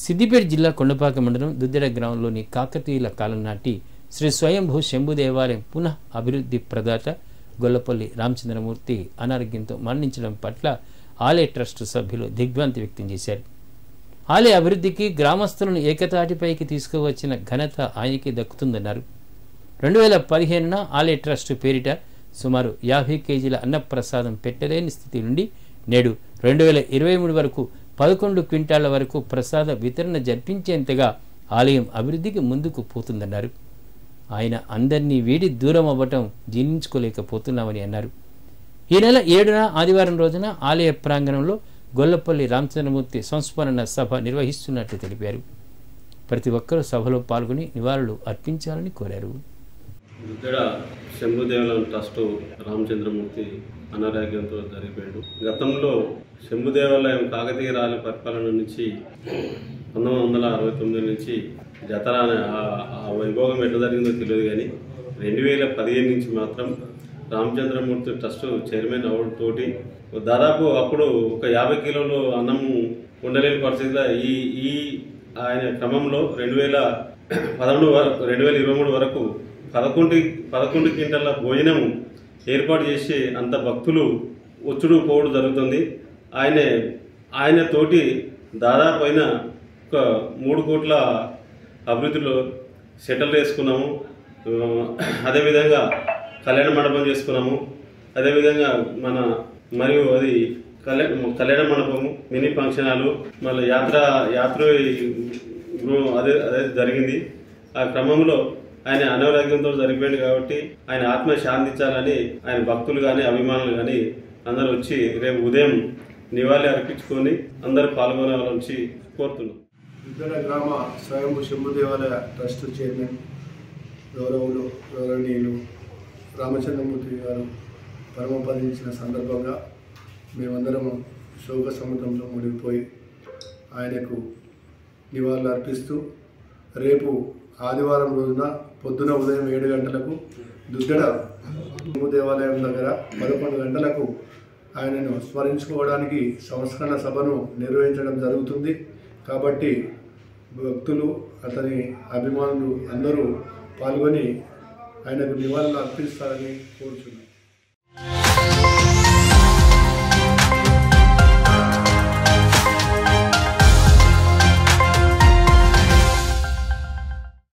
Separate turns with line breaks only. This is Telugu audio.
సిద్దిపేట జిల్లా కొండపాక మండలం దుద్దెడ గ్రామంలోని కాకతీయుల కాలం నాటి శ్రీ స్వయంభూ శంభు దేవాలయం పునః అభివృద్ధి ప్రదాత గొల్లపల్లి రామచంద్రమూర్తి అనారోగ్యంతో మరణించడం పట్ల ఆలయ ట్రస్ట్ సభ్యులు దిగ్భ్రాంతి వ్యక్తం చేశారు. ఆలయ అభివృద్ధికి గ్రామస్తులను ఏకతాటిపైకి తీసుకువచ్చిన ఘనత ఆయనకి దక్కుతుందన్నారు. 2015న ఆలయ ట్రస్ట్ పేరిట సుమారు 50 కేజీల అన్నప్రసాదం పెట్టలేని స్థితి నుండి నేడు 2023 వరకు 11 క్వింటాళ్ల వరకు ప్రసాద వితరణ జరిపించేంతగా ఆలయం అభివృద్ధికి ముందుకు పోతుందన్నారు. ఆయన అందరినీ వీడి దూరం అవ్వటం జీర్ణించుకోలేకపోతున్నామని అన్నారు. ఈ నెల 7న ఆదివారం రోజున ఆలయ ప్రాంగణంలో గొల్లపల్లి రామచంద్రమూర్తి సంస్మరణ సభ నిర్వహిస్తున్నట్లు తెలిపారు. ప్రతి ఒక్కరూ సభలో పాల్గొని నివాళులు అర్పించాలని కోరారు.
దుద్దెడ శంభు దేవాలయం ట్రస్టు రామచంద్రమూర్తి అనారోగ్యంతో జరిగిపోయాడు. గతంలో శంభు దేవాలయం కాకతీయ రాజుల పరిపాలన నుంచి 1969 నుంచి జతరా ఆ వైభోగం ఎట్లా జరిగిందో తెలియదు, కానీ 2015 నుంచి మాత్రం రామచంద్రమూర్తి ట్రస్టు చైర్మన్ అవడం తోటి దాదాపు అప్పుడు ఒక 50 కిలోలు అన్నం ఉండలేని పరిస్థితిలో ఈ ఆయన క్రమంలో 2023 వరకు 11 క్వింటాల భోజనం ఏర్పాటు చేసి అంత భక్తులు వచ్చుడు పోవడం జరుగుతుంది. ఆయన తోటి దాదాపు అయిన ఒక 3 కోట్ల అభివృద్ధిలో సెటిల్ చేసుకున్నాము. అదేవిధంగా కళ్యాణ మండపం చేసుకున్నాము. అదేవిధంగా మరియు అది కళ్యాణ మండపము, మినీ ఫంక్షన్ హాలు, మళ్ళీ యాత్ర అదే జరిగింది. ఆ క్రమంలో ఆయన అనారోగ్యంతో జరిగిపోయింది కాబట్టి ఆయన ఆత్మ శాంతించాలని ఆయన భక్తులు కానీ అభిమానులు కానీ అందరూ వచ్చి రేపు ఉదయం నివాళి అర్పించుకొని అందరూ పాల్గొనాలని కోరుతున్నాం.
దుద్దెడ గ్రామ స్వయంభూ శంభు దేవాలయ ట్రస్ట్ చైర్మన్ గౌరవనీయులు రామచంద్రమూర్తి గారు పరమపదించిన సందర్భంగా మేమందరం శోక సముద్రంలో మునిగిపోయి ఆయనకు నివాళులు అర్పిస్తూ రేపు ఆదివారం రోజున పొద్దున ఉదయం 7 గంటలకు దుద్దెడ శంభు దేవాలయం దగ్గర 11 గంటలకు ఆయనను స్మరించుకోవడానికి సంస్కరణ సభను నిర్వహించడం జరుగుతుంది. కాబట్టి భక్తులు, అతని అభిమానులు అందరూ పాల్గొని ఆయనకు నివాళులు అర్పిస్తారని కోరుచున్నాం.